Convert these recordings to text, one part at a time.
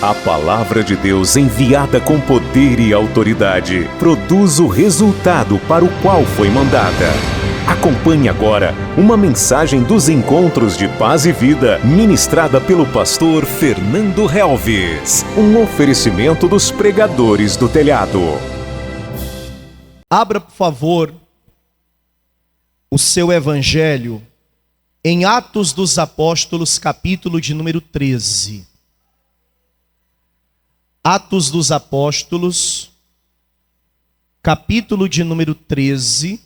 A palavra de Deus, enviada com poder e autoridade, produz o resultado para o qual foi mandada. Acompanhe agora uma mensagem dos Encontros de Paz e Vida, ministrada pelo pastor Fernando Helves. Um oferecimento dos pregadores do telhado. Abra, por favor, o seu evangelho em Atos dos Apóstolos, capítulo de número 13. Atos dos Apóstolos, capítulo de número 13.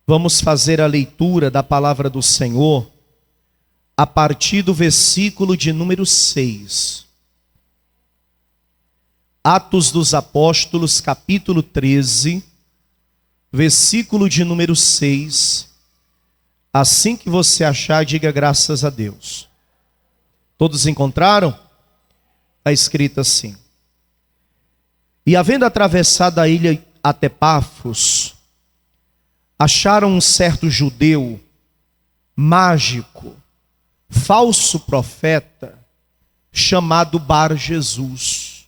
Vamos fazer a leitura da palavra do Senhor a partir do versículo de número 6. Atos dos Apóstolos, capítulo 13, versículo de número 6. Assim que você achar, diga graças a Deus. Todos encontraram? Está escrito assim: E havendo atravessado a ilha até Pafos, acharam um certo judeu, mágico, falso profeta, chamado Bar-Jesus,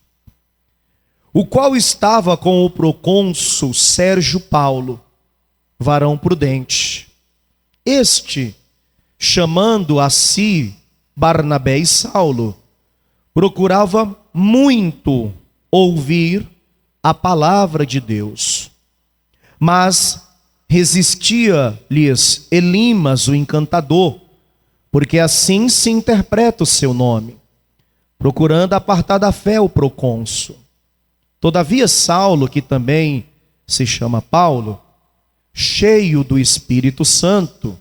o qual estava com o procônsul Sérgio Paulo, varão prudente. Este, chamando a si Barnabé e Saulo, procurava muito ouvir a palavra de Deus, mas resistia-lhes Elimas, o encantador, porque assim se interpreta o seu nome, procurando apartar da fé o procônsul. Todavia Saulo, que também se chama Paulo, cheio do Espírito Santo,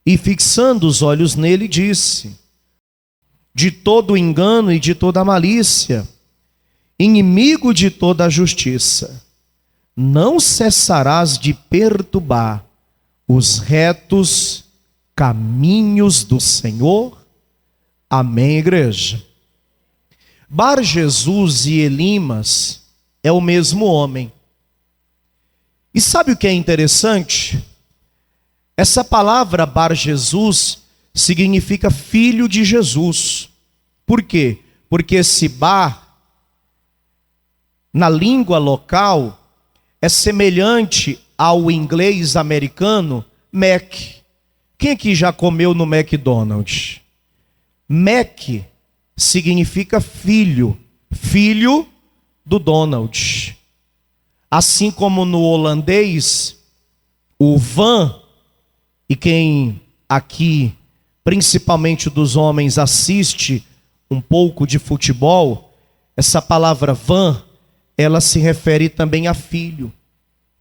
e fixando os olhos nele, disse: De todo engano e de toda malícia, inimigo de toda a justiça, não cessarás de perturbar os retos caminhos do Senhor? Amém, igreja? Bar-Jesus e Elimas é o mesmo homem. E sabe o que é interessante? Essa palavra Bar-Jesus significa filho de Jesus. Por quê? Porque esse Bar, na língua local, é semelhante ao inglês americano Mac. Quem aqui já comeu no McDonald's? Mac significa filho, filho do Donald. Assim como no holandês, o van, e quem aqui, principalmente dos homens, assiste um pouco de futebol, essa palavra van, ela se refere também a filho.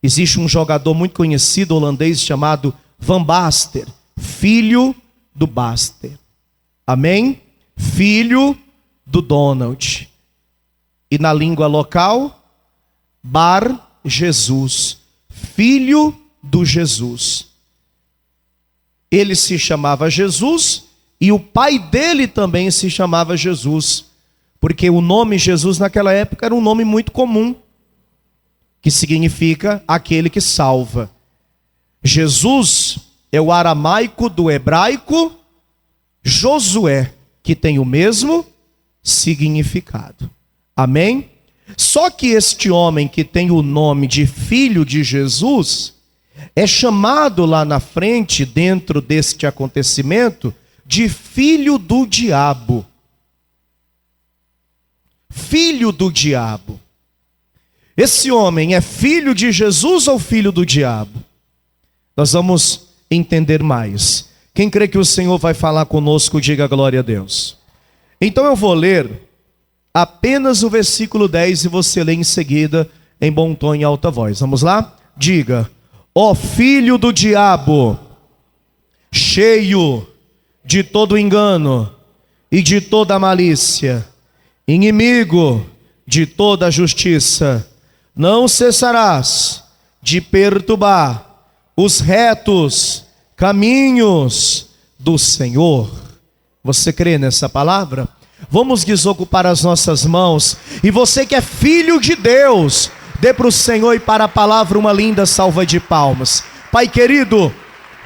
Existe um jogador muito conhecido holandês chamado Van Basten, filho do Basten. Amém? Filho do Donald. E na língua local, Bar-Jesus, filho do Jesus. Ele se chamava Jesus e o pai dele também se chamava Jesus, porque o nome Jesus naquela época era um nome muito comum, que significa aquele que salva. Jesus é o aramaico do hebraico Josué, que tem o mesmo significado. Amém? Só que este homem que tem o nome de filho de Jesus é chamado lá na frente, dentro deste acontecimento, de filho do diabo. Filho do diabo. Esse homem é filho de Jesus ou filho do diabo? Nós vamos entender mais. Quem crê que o Senhor vai falar conosco, diga glória a Deus. Então eu vou ler apenas o versículo 10 e você lê em seguida em bom tom e alta voz. Vamos lá? Diga: ó filho do diabo, cheio de todo engano e de toda malícia, inimigo de toda a justiça, não cessarás de perturbar os retos caminhos do Senhor. Você crê nessa palavra? Vamos desocupar as nossas mãos. E você que é filho de Deus, dê para o Senhor e para a palavra uma linda salva de palmas. Pai querido,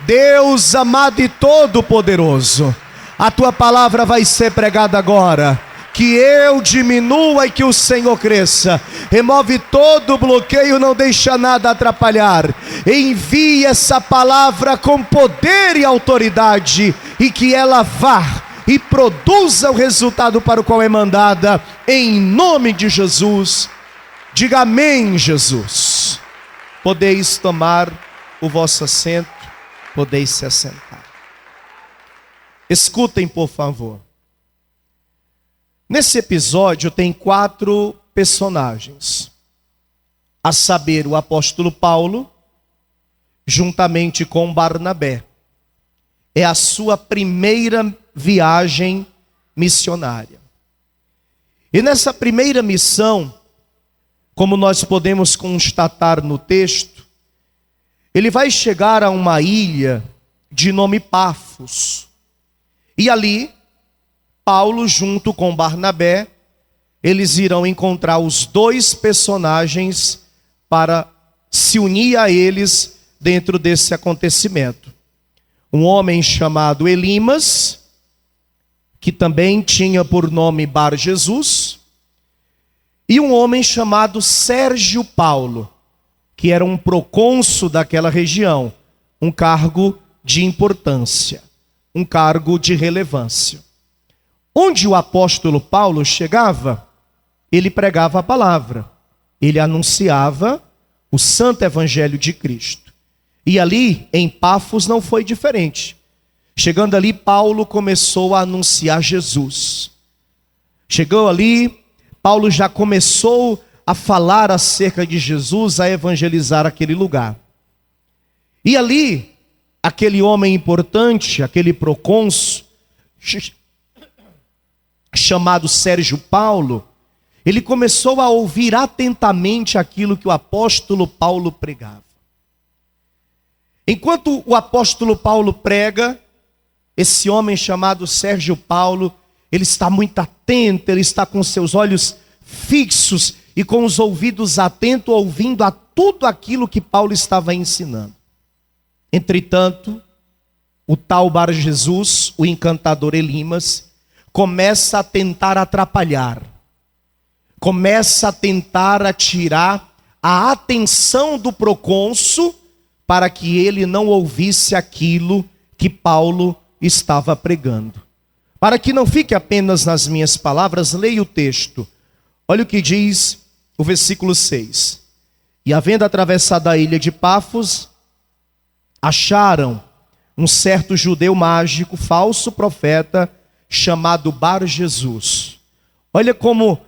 Deus amado e todo-poderoso, A tua palavra vai ser pregada agora. Que eu diminua e que o Senhor cresça. Remove todo bloqueio, não deixa nada atrapalhar. Envie essa palavra com poder e autoridade, e que ela vá e produza o resultado para o qual é mandada, em nome de Jesus. Diga amém, Jesus. Podeis tomar o vosso assento, podeis se assentar. Escutem, por favor. Nesse episódio tem 4 personagens, a saber, o apóstolo Paulo, juntamente com Barnabé. É a sua primeira viagem missionária. E nessa primeira missão, como nós podemos constatar no texto, ele vai chegar a uma ilha de nome Pafos. E ali, Paulo, junto com Barnabé, eles irão encontrar os 2 personagens para se unir a eles dentro desse acontecimento. Um homem chamado Elimas, que também tinha por nome Bar Jesus, e um homem chamado Sérgio Paulo, que era um procônsul daquela região, um cargo de importância, um cargo de relevância. Onde o apóstolo Paulo chegava, ele pregava a palavra, ele anunciava o santo evangelho de Cristo. E ali, em Pafos, não foi diferente. Chegando ali, Paulo começou a anunciar Jesus. Chegou ali, Paulo já começou a falar acerca de Jesus, a evangelizar aquele lugar. E ali, aquele homem importante, aquele procônsul, chamado Sérgio Paulo, ele começou a ouvir atentamente aquilo que o apóstolo Paulo pregava. Enquanto o apóstolo Paulo prega, esse homem chamado Sérgio Paulo, ele está muito atento, ele está com seus olhos fixos e com os ouvidos atentos, ouvindo a tudo aquilo que Paulo estava ensinando. Entretanto, o tal Bar Jesus, o encantador Elimas, começa a tentar atrapalhar, começa a tentar tirar a atenção do procônsul para que ele não ouvisse aquilo que Paulo estava pregando. Para que não fique apenas nas minhas palavras, leia o texto. Olha o que diz o versículo 6. E havendo atravessado a ilha de Pafos, acharam um certo judeu mágico, falso profeta, chamado Bar Jesus. Olha como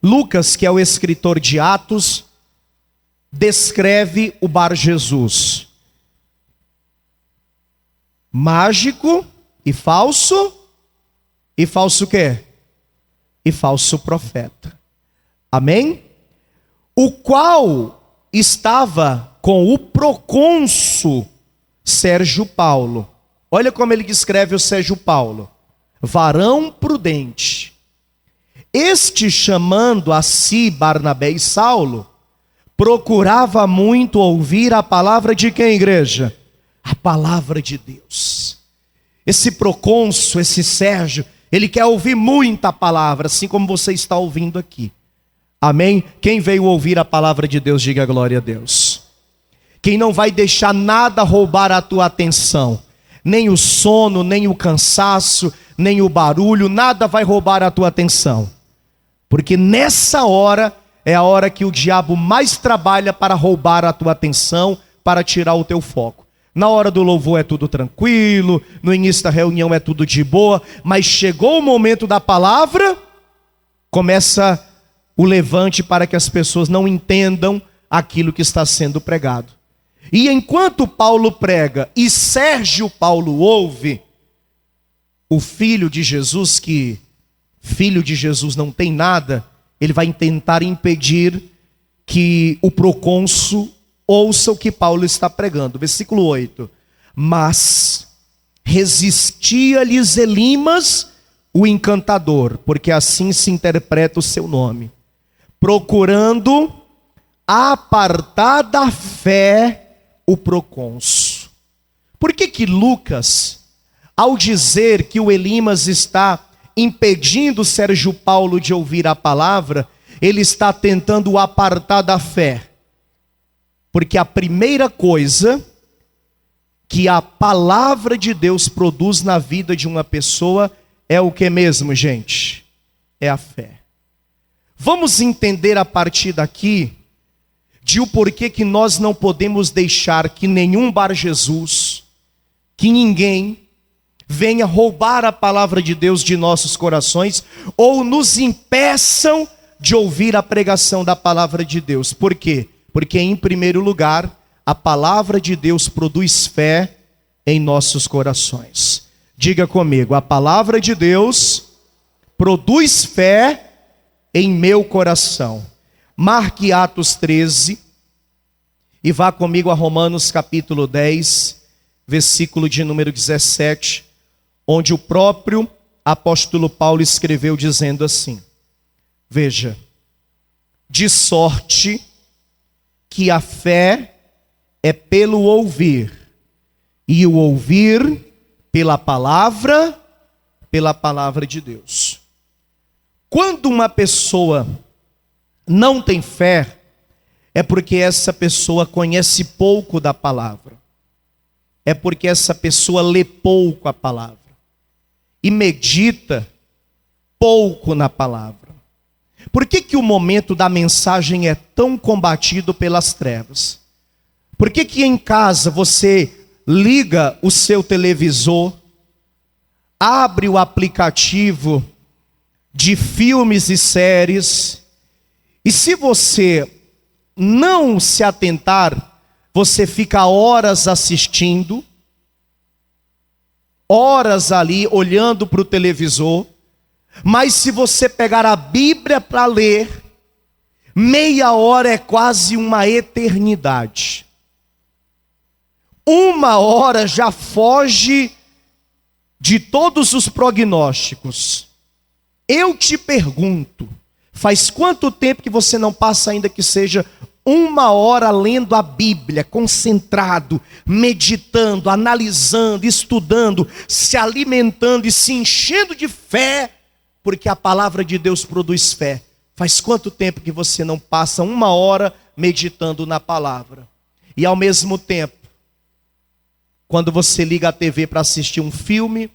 Lucas, que é o escritor de Atos, descreve o Bar Jesus. Mágico e falso o quê? E falso profeta. Amém? O qual estava com o procônsul Sérgio Paulo. Olha como ele descreve o Sérgio Paulo. Varão prudente. Este, chamando a si Barnabé e Saulo, procurava muito ouvir a palavra de quem, igreja? A palavra de Deus. Esse procônsul, esse Sérgio, ele quer ouvir muita palavra, assim como você está ouvindo aqui. Amém? Quem veio ouvir a palavra de Deus, diga glória a Deus. Quem não vai deixar nada roubar a tua atenção, nem o sono, nem o cansaço, nem o barulho, nada vai roubar a tua atenção. Porque nessa hora é a hora que o diabo mais trabalha para roubar a tua atenção, para tirar o teu foco. Na hora do louvor é tudo tranquilo, no início da reunião é tudo de boa, mas chegou o momento da palavra, começa o levante para que as pessoas não entendam aquilo que está sendo pregado. E enquanto Paulo prega e Sérgio Paulo ouve, o filho de Jesus, que filho de Jesus não tem nada, ele vai tentar impedir que o procônsul ouça o que Paulo está pregando. Versículo 8. Mas resistia-lhes Elimas, o encantador, porque assim se interpreta o seu nome, procurando apartar da fé o procônsul. Por que Lucas, ao dizer que o Elimas está impedindo o Sérgio Paulo de ouvir a palavra, ele está tentando o apartar da fé. Porque a primeira coisa que a palavra de Deus produz na vida de uma pessoa é o que mesmo, gente? É a fé. Vamos entender a partir daqui de o porquê que nós não podemos deixar que nenhum Bar Jesus, que ninguém venha roubar a palavra de Deus de nossos corações ou nos impeçam de ouvir a pregação da palavra de Deus. Por quê? Porque em primeiro lugar, a palavra de Deus produz fé em nossos corações. Diga comigo, a palavra de Deus produz fé em meu coração. Marque Atos 13 e vá comigo a Romanos capítulo 10, versículo de número 17, onde o próprio apóstolo Paulo escreveu dizendo assim: veja, de sorte que a fé é pelo ouvir, e o ouvir pela palavra de Deus. Quando uma pessoa não tem fé, é porque essa pessoa conhece pouco da palavra. É porque essa pessoa lê pouco a palavra e medita pouco na palavra. Por que o momento da mensagem é tão combatido pelas trevas? Por que em casa você liga o seu televisor, abre o aplicativo de filmes e séries, e se você não se atentar, você fica horas assistindo, horas ali olhando para o televisor, mas se você pegar a Bíblia para ler, meia hora é quase uma eternidade. 1 hora já foge de todos os prognósticos. Eu te pergunto, faz quanto tempo que você não passa ainda que seja 1 hora lendo a Bíblia, concentrado, meditando, analisando, estudando, se alimentando e se enchendo de fé, porque a palavra de Deus produz fé. Faz quanto tempo que você não passa 1 hora meditando na palavra? E ao mesmo tempo, quando você liga a TV para assistir um filme,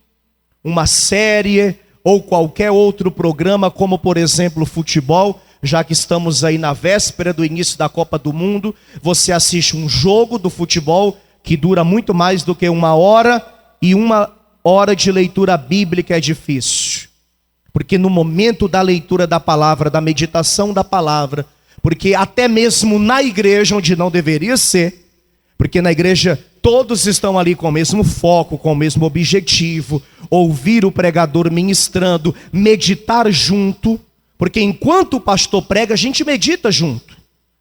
uma série ou qualquer outro programa, como por exemplo futebol, já que estamos aí na véspera do início da Copa do Mundo, você assiste um jogo do futebol que dura muito mais do que 1 hora, e 1 hora de leitura bíblica é difícil. Porque no momento da leitura da palavra, da meditação da palavra, porque até mesmo na igreja, onde não deveria ser, porque na igreja todos estão ali com o mesmo foco, com o mesmo objetivo, ouvir o pregador ministrando, meditar junto, porque enquanto o pastor prega, a gente medita junto.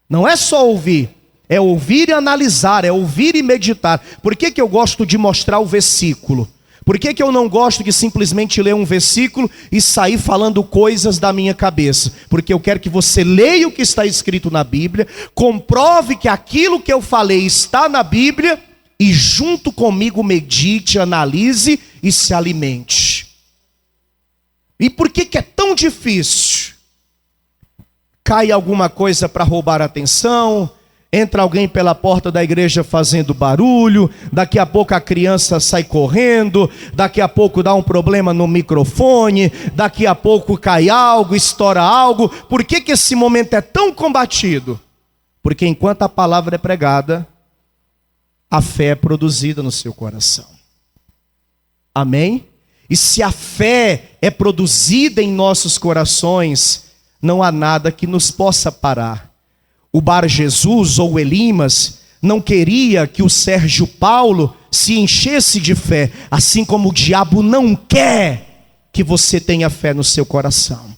Não é só ouvir, é ouvir e analisar, é ouvir e meditar. Por que eu gosto de mostrar o versículo? Por que eu não gosto de simplesmente ler um versículo e sair falando coisas da minha cabeça? Porque eu quero que você leia o que está escrito na Bíblia, comprove que aquilo que eu falei está na Bíblia, e junto comigo medite, analise e se alimente. E por que é tão difícil? Cai alguma coisa para roubar a atenção, entra alguém pela porta da igreja fazendo barulho, daqui a pouco a criança sai correndo, daqui a pouco dá um problema no microfone, daqui a pouco cai algo, estoura algo. Por que esse momento é tão combatido? Porque enquanto a palavra é pregada, a fé é produzida no seu coração. Amém? E se a fé é produzida em nossos corações, não há nada que nos possa parar. O Bar Jesus ou o Elimas não queria que o Sérgio Paulo se enchesse de fé, assim como o diabo não quer que você tenha fé no seu coração.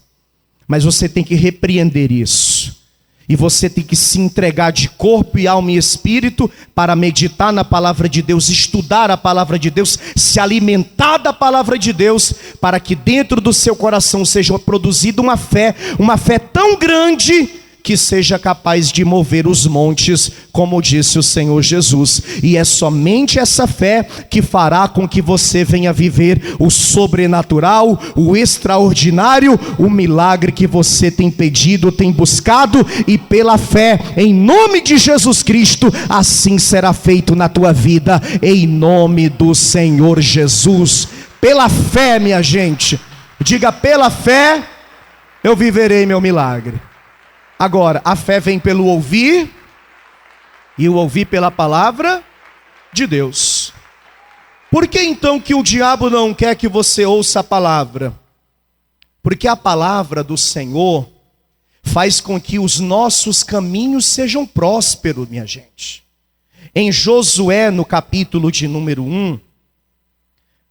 Mas você tem que repreender isso. E você tem que se entregar de corpo e alma e espírito para meditar na palavra de Deus, estudar a palavra de Deus, se alimentar da palavra de Deus, para que dentro do seu coração seja produzida uma fé tão grande, que seja capaz de mover os montes, como disse o Senhor Jesus. E é somente essa fé que fará com que você venha viver o sobrenatural, o extraordinário, o milagre que você tem pedido, tem buscado, e pela fé, em nome de Jesus Cristo, assim será feito na tua vida, em nome do Senhor Jesus. Pela fé, minha gente, diga: pela fé eu viverei meu milagre. Agora, a fé vem pelo ouvir, e o ouvir pela palavra de Deus. Por que então que o diabo não quer que você ouça a palavra? Porque a palavra do Senhor faz com que os nossos caminhos sejam prósperos, minha gente. Em Josué, no capítulo de número 1,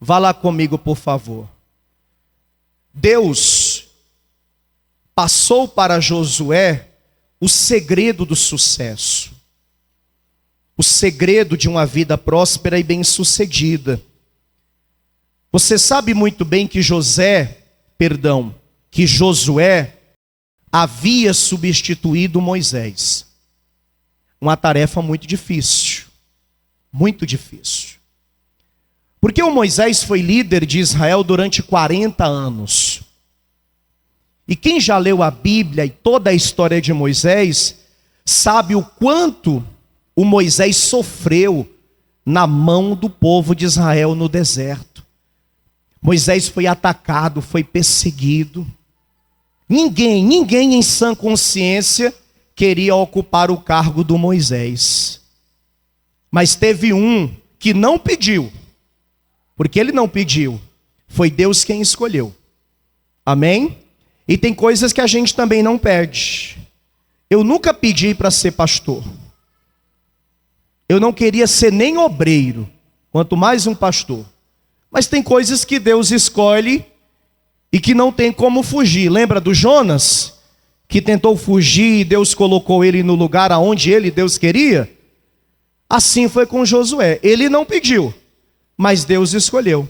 vá lá comigo, por favor. Deus passou para Josué o segredo do sucesso, o segredo de uma vida próspera e bem-sucedida. Você sabe muito bem que Josué havia substituído Moisés. Uma tarefa muito difícil, muito difícil. Porque o Moisés foi líder de Israel durante 40 anos. E quem já leu a Bíblia e toda a história de Moisés, sabe o quanto o Moisés sofreu na mão do povo de Israel no deserto. Moisés foi atacado, foi perseguido. Ninguém em sã consciência queria ocupar o cargo do Moisés. Mas teve um que não pediu. Porque ele não pediu, foi Deus quem escolheu. Amém? E tem coisas que a gente também não pede. Eu nunca pedi para ser pastor. Eu não queria ser nem obreiro, quanto mais um pastor. Mas tem coisas que Deus escolhe e que não tem como fugir. Lembra do Jonas? Que tentou fugir e Deus colocou ele no lugar aonde Deus queria? Assim foi com Josué. Ele não pediu, mas Deus escolheu.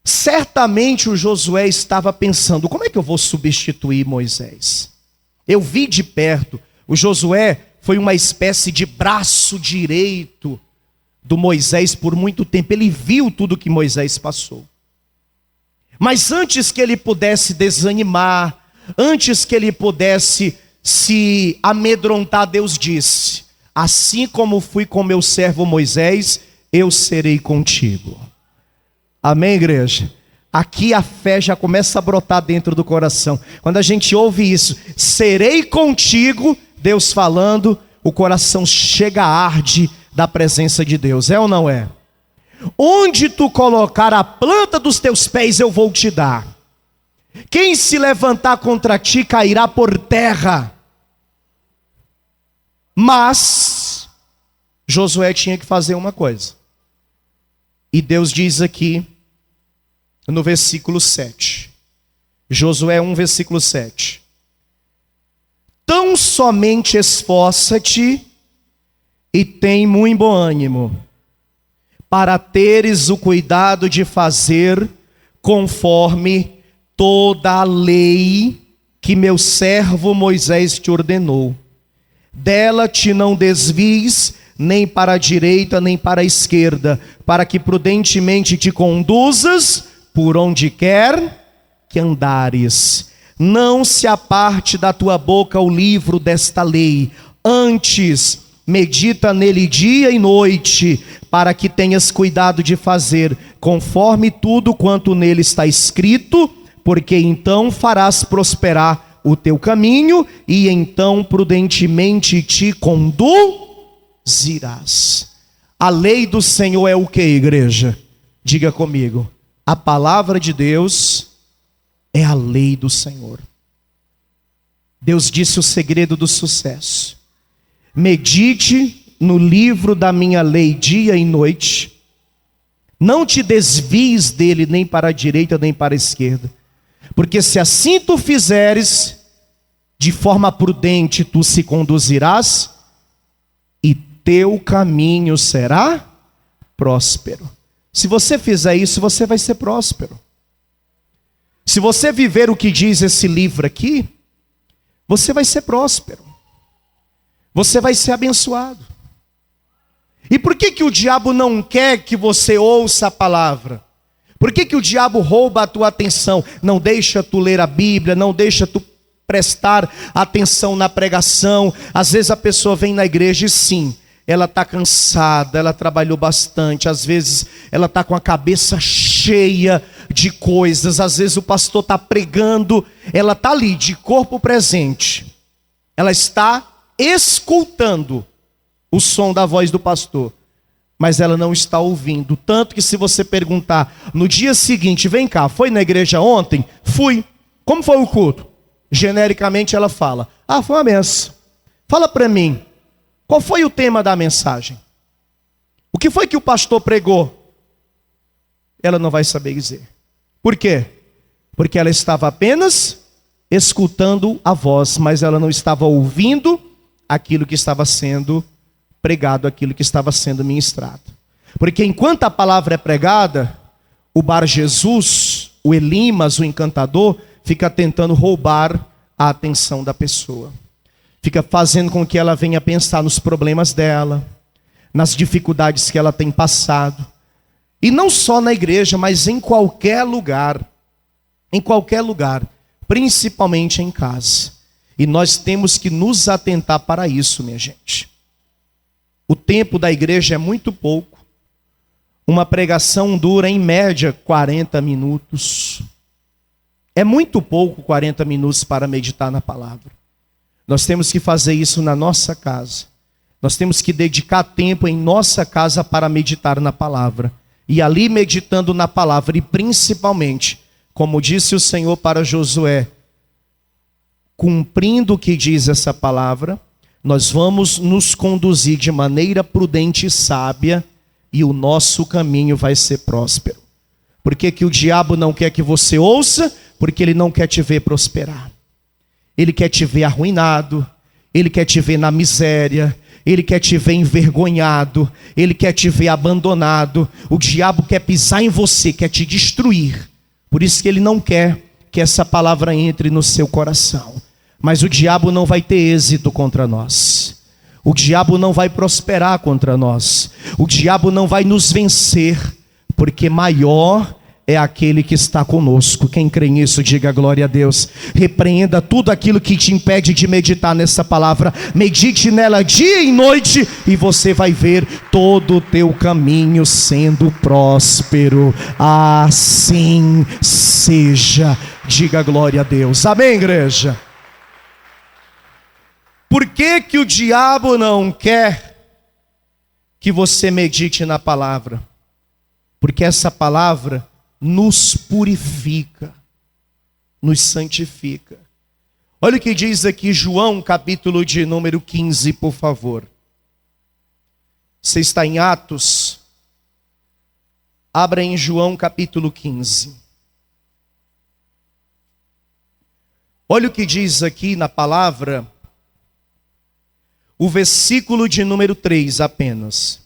Certamente o Josué estava pensando: como é que eu vou substituir Moisés? Eu vi de perto, o Josué foi uma espécie de braço direito do Moisés por muito tempo. Ele viu tudo que Moisés passou. Mas antes que ele pudesse desanimar, antes que ele pudesse se amedrontar, Deus disse: assim como fui com meu servo Moisés, eu serei contigo. Amém, igreja? Aqui a fé já começa a brotar dentro do coração. Quando a gente ouve isso, serei contigo, Deus falando, o coração chega a arde da presença de Deus. É ou não é? Onde tu colocar a planta dos teus pés, eu vou te dar. Quem se levantar contra ti cairá por terra. Mas Josué tinha que fazer uma coisa. E Deus diz aqui no versículo 7. Josué 1, versículo 7. Tão somente esforça-te e tem muito bom ânimo, para teres o cuidado de fazer conforme toda a lei que meu servo Moisés te ordenou. Dela te não desvies, nem para a direita, nem para a esquerda, para que prudentemente te conduzas por onde quer que andares. Não se aparte da tua boca o livro desta lei, antes medita nele dia e noite, para que tenhas cuidado de fazer conforme tudo quanto nele está escrito, porque então farás prosperar o teu caminho, e então prudentemente te conduzirás. A lei do Senhor é o que, igreja? Diga comigo: a palavra de Deus é a lei do Senhor. Deus disse o segredo do sucesso: medite no livro da minha lei dia e noite, não te desvies dele nem para a direita nem para a esquerda, porque se assim tu fizeres, de forma prudente tu se conduzirás, e teu caminho será próspero. Se você fizer isso, você vai ser próspero. Se você viver o que diz esse livro aqui, você vai ser próspero. Você vai ser abençoado. E por que o diabo não quer que você ouça a palavra? Por que o diabo rouba a tua atenção? Não deixa tu ler a Bíblia, não deixa tu prestar atenção na pregação. Às vezes a pessoa vem na igreja e sim, ela está cansada, ela trabalhou bastante, às vezes ela está com a cabeça cheia de coisas, às vezes o pastor está pregando, ela está ali de corpo presente, ela está escutando o som da voz do pastor, mas ela não está ouvindo. Tanto que se você perguntar no dia seguinte, vem cá, foi na igreja ontem? Fui. Como foi o culto? Genericamente ela fala, foi uma benção. Fala para mim, qual foi o tema da mensagem? O que foi que o pastor pregou? Ela não vai saber dizer. Por quê? Porque ela estava apenas escutando a voz, mas ela não estava ouvindo aquilo que estava sendo pregado, aquilo que estava sendo ministrado. Porque enquanto a palavra é pregada, o Bar Jesus, o Elimas, o encantador, fica tentando roubar a atenção da pessoa. Fica fazendo com que ela venha pensar nos problemas dela, nas dificuldades que ela tem passado. E não só na igreja, mas em qualquer lugar. Em qualquer lugar, principalmente em casa. E nós temos que nos atentar para isso, minha gente. O tempo da igreja é muito pouco. Uma pregação dura em média 40 minutos. É muito pouco 40 minutos para meditar na palavra. Nós temos que fazer isso na nossa casa. Nós temos que dedicar tempo em nossa casa para meditar na palavra. E ali meditando na palavra, e principalmente, como disse o Senhor para Josué, cumprindo o que diz essa palavra, nós vamos nos conduzir de maneira prudente e sábia, e o nosso caminho vai ser próspero. Por que o diabo não quer que você ouça? Porque ele não quer te ver prosperar. Ele quer te ver arruinado, ele quer te ver na miséria, ele quer te ver envergonhado, ele quer te ver abandonado. O diabo quer pisar em você, quer te destruir. Por isso que ele não quer que essa palavra entre no seu coração. Mas o diabo não vai ter êxito contra nós. O diabo não vai prosperar contra nós. O diabo não vai nos vencer, porque maior é aquele que está conosco. Quem crê nisso, diga glória a Deus. Repreenda tudo aquilo que te impede de meditar nessa palavra. Medite nela dia e noite, e você vai ver todo o teu caminho sendo próspero. Assim seja. Diga glória a Deus. Amém, igreja? Por que o diabo não quer que você medite na palavra? Porque essa palavra nos purifica, nos santifica. Olha o que diz aqui João, capítulo de número 15, por favor. Você está em Atos? Abra em João, capítulo 15. Olha o que diz aqui na palavra, o versículo de número 3 apenas.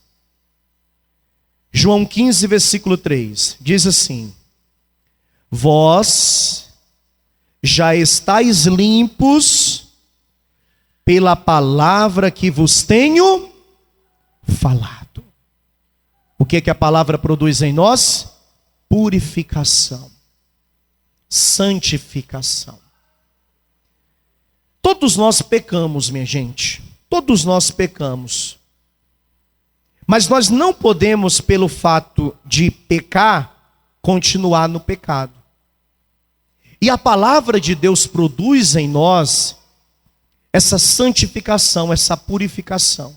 João 15, versículo 3, diz assim: vós já estáis limpos pela palavra que vos tenho falado. O que a palavra produz em nós? Purificação, santificação. Todos nós pecamos, minha gente. Todos nós pecamos. Mas nós não podemos, pelo fato de pecar, continuar no pecado. E a palavra de Deus produz em nós essa santificação, essa purificação.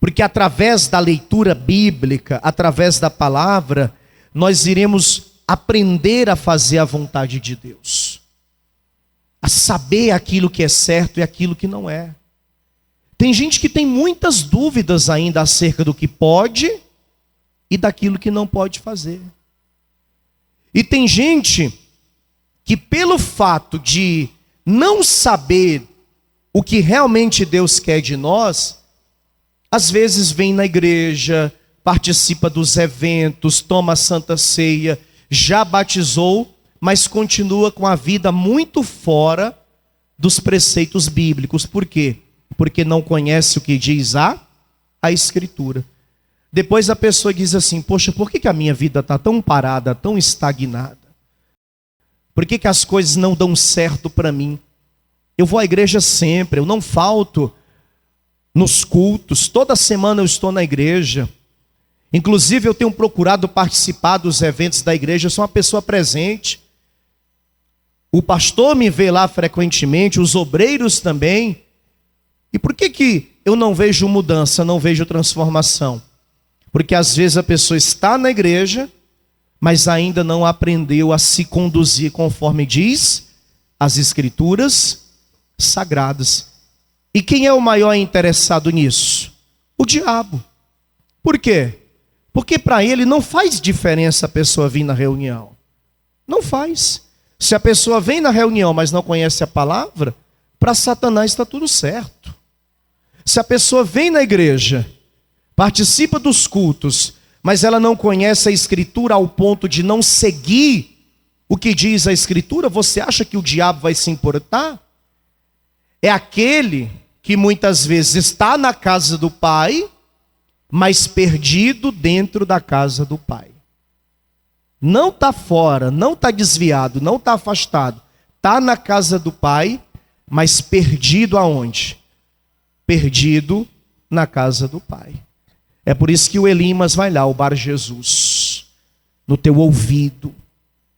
Porque através da leitura bíblica, através da palavra, nós iremos aprender a fazer a vontade de Deus. A saber aquilo que é certo e aquilo que não é. Tem gente que tem muitas dúvidas ainda acerca do que pode e daquilo que não pode fazer. E tem gente que, pelo fato de não saber o que realmente Deus quer de nós, às vezes vem na igreja, participa dos eventos, toma a Santa Ceia, já batizou, mas continua com a vida muito fora dos preceitos bíblicos. Por quê? Porque não conhece o que diz a Escritura. Depois a pessoa diz assim: poxa, por que a minha vida está tão parada, tão estagnada? Por que as coisas não dão certo para mim? Eu vou à igreja sempre, eu não falto nos cultos, toda semana eu estou na igreja. Inclusive eu tenho procurado participar dos eventos da igreja, eu sou uma pessoa presente. O pastor me vê lá frequentemente, os obreiros também. E por que eu não vejo mudança, não vejo transformação? Porque às vezes a pessoa está na igreja, mas ainda não aprendeu a se conduzir conforme diz as Escrituras sagradas. E quem é o maior interessado nisso? O diabo. Por quê? Porque para ele não faz diferença a pessoa vir na reunião. Não faz. Se a pessoa vem na reunião, mas não conhece a palavra, para Satanás está tudo certo. Se a pessoa vem na igreja, participa dos cultos, mas ela não conhece a Escritura ao ponto de não seguir o que diz a Escritura, você acha que o diabo vai se importar? É aquele que muitas vezes está na casa do Pai, mas perdido dentro da casa do Pai. Não está fora, não está desviado, não está afastado. Está na casa do Pai, mas perdido aonde? Perdido na casa do Pai. É por isso que o Elimas vai lá, o Bar Jesus, no teu ouvido,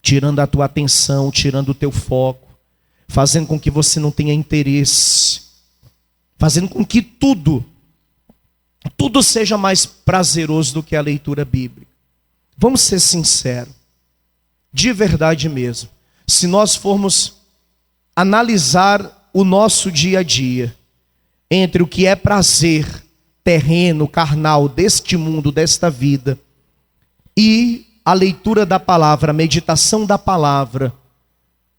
tirando a tua atenção, tirando o teu foco, fazendo com que você não tenha interesse, fazendo com que tudo seja mais prazeroso do que a leitura bíblica. Vamos ser sinceros, de verdade mesmo. Se nós formos analisar o nosso dia a dia, entre o que é prazer terreno, carnal, deste mundo, desta vida, e a leitura da palavra, a meditação da palavra,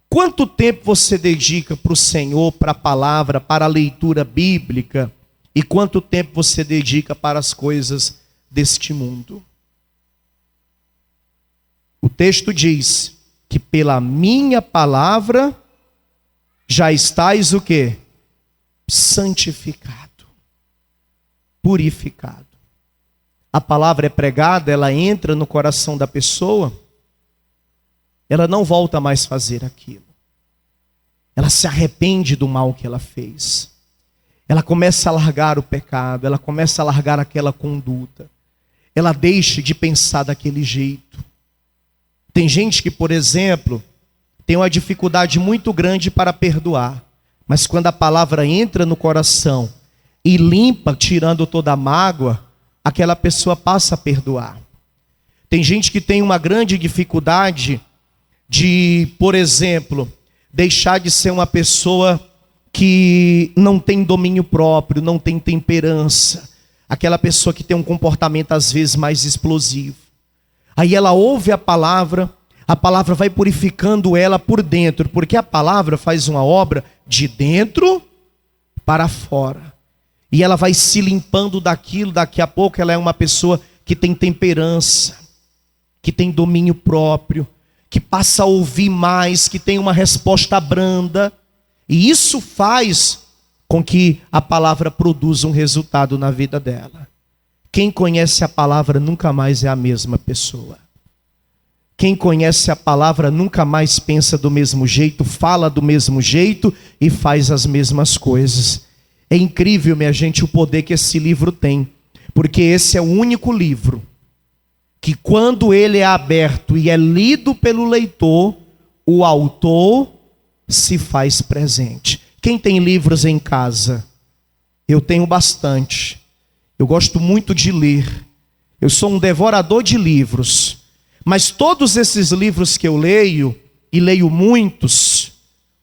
quanto tempo você dedica para o Senhor, para a palavra, para a leitura bíblica, e quanto tempo você dedica para as coisas deste mundo? O texto diz que pela minha palavra já estáis o quê? Santificado, purificado. A palavra é pregada, ela entra no coração da pessoa, ela não volta mais a fazer aquilo. Ela se arrepende do mal que ela fez. Ela começa a largar o pecado, ela começa a largar aquela conduta. Ela deixa de pensar daquele jeito. Tem gente que, por exemplo, tem uma dificuldade muito grande para perdoar. Mas quando a palavra entra no coração e limpa, tirando toda a mágoa, aquela pessoa passa a perdoar. Tem gente que tem uma grande dificuldade de, por exemplo, deixar de ser uma pessoa que não tem domínio próprio, não tem temperança. Aquela pessoa que tem um comportamento às vezes mais explosivo. Aí ela ouve a palavra vai purificando ela por dentro, porque a palavra faz uma obra de dentro para fora. E ela vai se limpando daquilo, daqui a pouco ela é uma pessoa que tem temperança, que tem domínio próprio, que passa a ouvir mais, que tem uma resposta branda. E isso faz com que a palavra produza um resultado na vida dela. Quem conhece a palavra nunca mais é a mesma pessoa. Quem conhece a palavra nunca mais pensa do mesmo jeito, fala do mesmo jeito e faz as mesmas coisas. É incrível, minha gente, o poder que esse livro tem. Porque esse é o único livro que, quando ele é aberto e é lido pelo leitor, o autor se faz presente. Quem tem livros em casa? Eu tenho bastante. Eu gosto muito de ler. Eu sou um devorador de livros. Mas todos esses livros que eu leio, e leio muitos,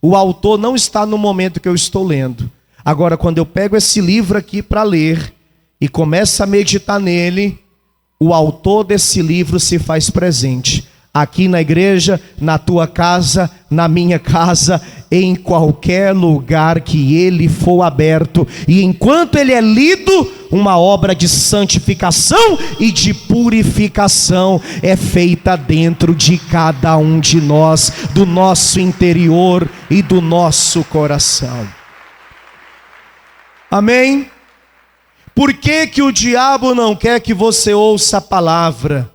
o autor não está no momento que eu estou lendo. Agora, quando eu pego esse livro aqui para ler e começo a meditar nele, o autor desse livro se faz presente. Aqui na igreja, na tua casa, na minha casa, em qualquer lugar que ele for aberto. E enquanto ele é lido, uma obra de santificação e de purificação é feita dentro de cada um de nós, do nosso interior e do nosso coração. Amém? Por que que o diabo não quer que você ouça a palavra?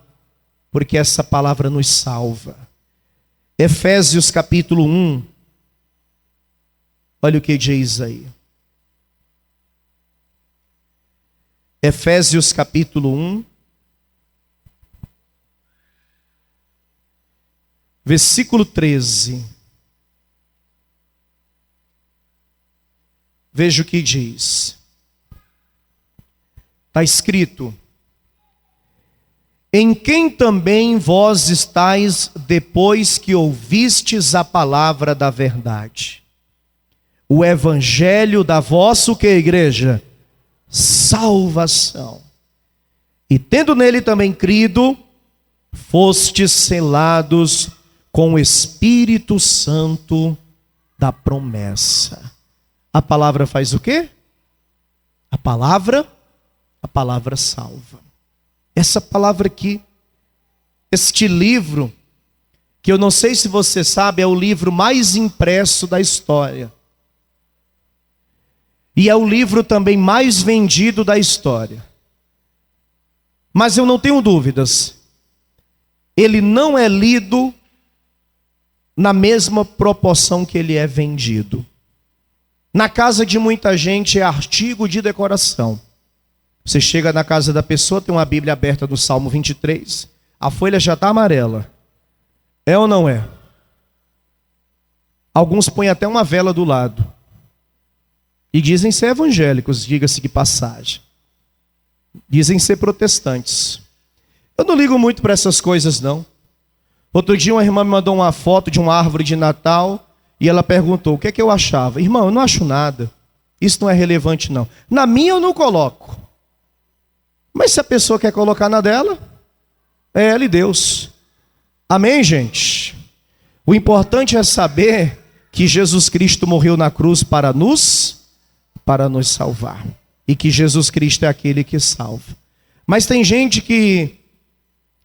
Porque essa palavra nos salva. Efésios capítulo 1. Olha o que diz aí. Efésios capítulo 1. Versículo 13. Veja o que diz. Está escrito: em quem também vós estáis depois que ouvistes a palavra da verdade, o evangelho da vossa, o que, igreja? Salvação. E tendo nele também crido, fostes selados com o Espírito Santo da promessa. A palavra faz o quê? A palavra salva. Essa palavra aqui, este livro, que eu não sei se você sabe, é o livro mais impresso da história. E é o livro também mais vendido da história. Mas eu não tenho dúvidas, ele não é lido na mesma proporção que ele é vendido. Na casa de muita gente é artigo de decoração. Você chega na casa da pessoa, tem uma Bíblia aberta do Salmo 23, a folha já está amarela. É ou não é? Alguns põem até uma vela do lado. E dizem ser evangélicos, diga-se de passagem. Dizem ser protestantes. Eu não ligo muito para essas coisas, não. Outro dia uma irmã me mandou uma foto de uma árvore de Natal e ela perguntou o que é que eu achava. Irmão, eu não acho nada. Isso não é relevante, não. Na minha eu não coloco. Mas se a pessoa quer colocar na dela, é ela e Deus. Amém, gente? O importante é saber que Jesus Cristo morreu na cruz para nos salvar. E que Jesus Cristo é aquele que salva. Mas tem gente que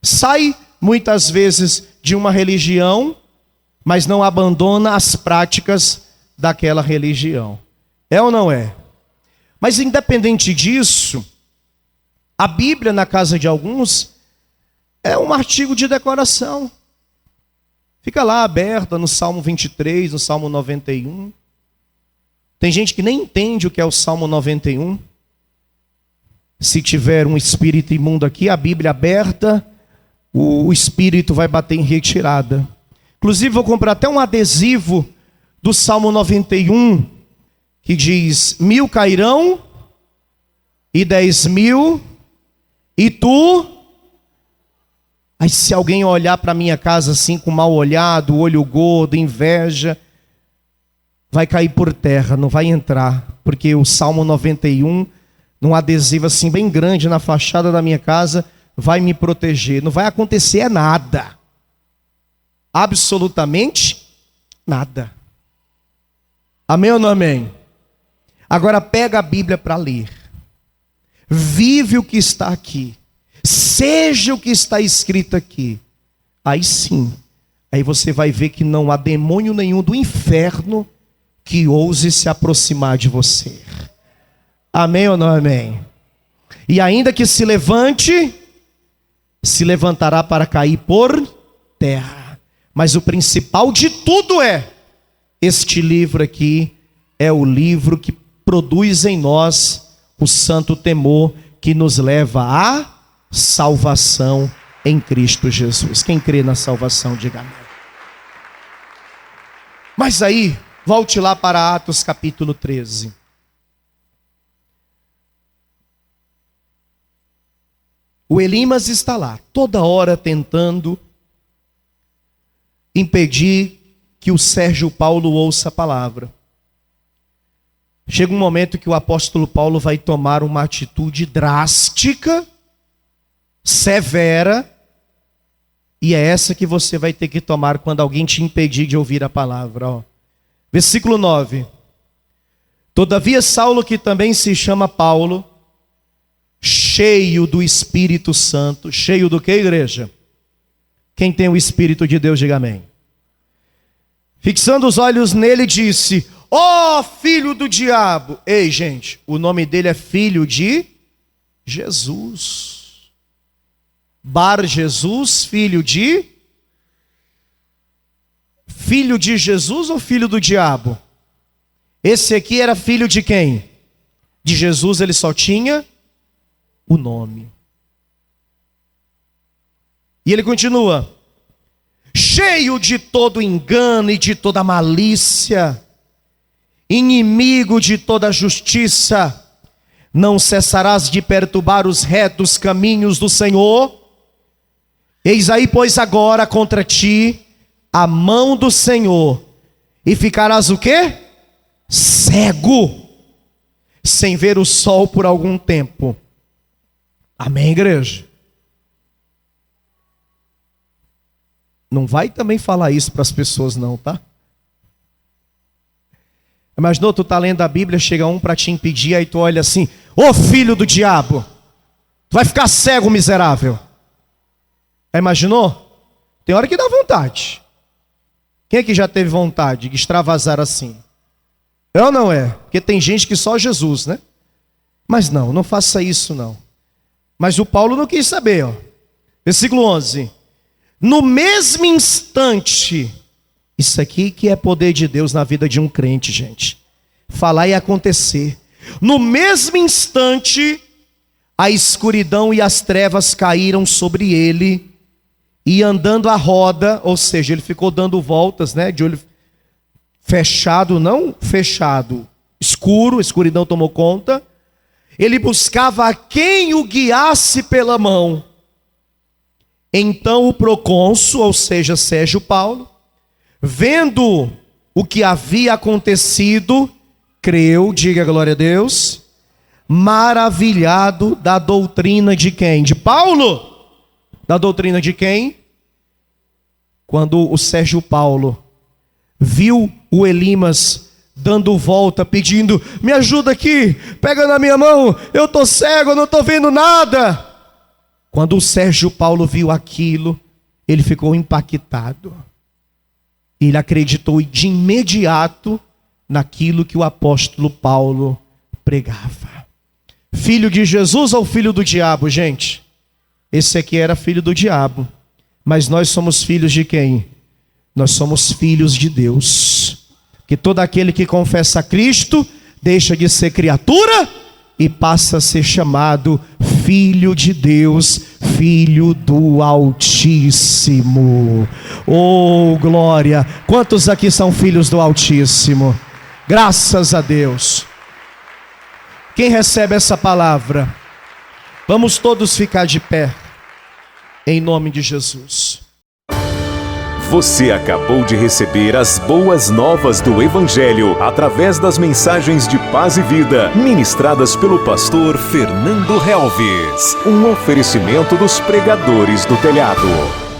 sai muitas vezes de uma religião, mas não abandona as práticas daquela religião. É ou não é? Mas independente disso, a Bíblia na casa de alguns é um artigo de decoração. Fica lá aberta no Salmo 23, no Salmo 91. Tem gente que nem entende o que é o Salmo 91. Se tiver um espírito imundo aqui, a Bíblia aberta, o espírito vai bater em retirada. Inclusive vou comprar até um adesivo do Salmo 91, que diz: 1000 cairão e 10.000, e tu? Aí se alguém olhar para minha casa assim com mal olhado, olho gordo, inveja, vai cair por terra, não vai entrar. Porque o Salmo 91, num adesivo assim bem grande na fachada da minha casa, vai me proteger. Não vai acontecer nada. Absolutamente nada. Amém ou não amém? Agora pega a Bíblia para ler. Vive o que está aqui. Seja o que está escrito aqui. Aí sim, aí você vai ver que não há demônio nenhum do inferno que ouse se aproximar de você. Amém ou não amém? E ainda que se levante, se levantará para cair por terra. Mas o principal de tudo é, este livro aqui é o livro que produz em nós o santo temor que nos leva à salvação em Cristo Jesus. Quem crê na salvação, diga amém. Mas aí, volte lá para Atos capítulo 13. O Elimas está lá, toda hora tentando impedir que o Sérgio Paulo ouça a palavra. Chega um momento que o apóstolo Paulo vai tomar uma atitude drástica, severa, e é essa que você vai ter que tomar quando alguém te impedir de ouvir a palavra. Versículo 9. Todavia Saulo, que também se chama Paulo, cheio do Espírito Santo. Cheio do que, igreja? Quem tem o Espírito de Deus, diga amém. Fixando os olhos nele, disse: ó filho do diabo. Ei, gente, o nome dele é filho de Jesus. Bar Jesus, filho de Jesus ou filho do diabo? Esse aqui era filho de quem? De Jesus, ele só tinha o nome. E ele continua: cheio de todo engano e de toda malícia, inimigo de toda justiça, não cessarás de perturbar os retos caminhos do Senhor. Eis aí, pois, agora contra ti a mão do Senhor, e ficarás o quê? Cego, sem ver o sol por algum tempo. Amém, igreja? Não vai também falar isso para as pessoas não, tá? Imaginou, tu tá lendo a Bíblia, chega um para te impedir, aí tu olha assim: ô filho do diabo, tu vai ficar cego, miserável. Imaginou? Tem hora que dá vontade. Quem é que já teve vontade de extravasar assim? É ou não é? Porque tem gente que só Jesus, né? Mas não faça isso não. Mas o Paulo não quis saber, ó. Versículo 11. No mesmo instante, isso aqui que é poder de Deus na vida de um crente, gente. Falar e acontecer. No mesmo instante, a escuridão e as trevas caíram sobre ele, e andando à roda, ou seja, ele ficou dando voltas, né, de olho fechado, não fechado, escuro, a escuridão tomou conta. Ele buscava a quem o guiasse pela mão. Então o procônsul, ou seja, Sérgio Paulo, vendo o que havia acontecido, creu, diga glória a Deus, maravilhado da doutrina de quem? De Paulo? Da doutrina de quem? Quando o Sérgio Paulo viu o Elimas dando volta, pedindo: me ajuda aqui, pega na minha mão, eu estou cego, eu não estou vendo nada. Quando o Sérgio Paulo viu aquilo, ele ficou impactado. Ele acreditou de imediato naquilo que o apóstolo Paulo pregava. Filho de Jesus ou filho do diabo, gente? Esse aqui era filho do diabo. Mas nós somos filhos de quem? Nós somos filhos de Deus. Que todo aquele que confessa a Cristo deixa de ser criatura e passa a ser chamado filho de Deus, filho do Altíssimo. Oh, glória! Quantos aqui são filhos do Altíssimo? Graças a Deus. Quem recebe essa palavra? Vamos todos ficar de pé, em nome de Jesus. Você acabou de receber as boas novas do Evangelho através das mensagens de paz e vida ministradas pelo pastor Fernando Helves. Um oferecimento dos pregadores do telhado.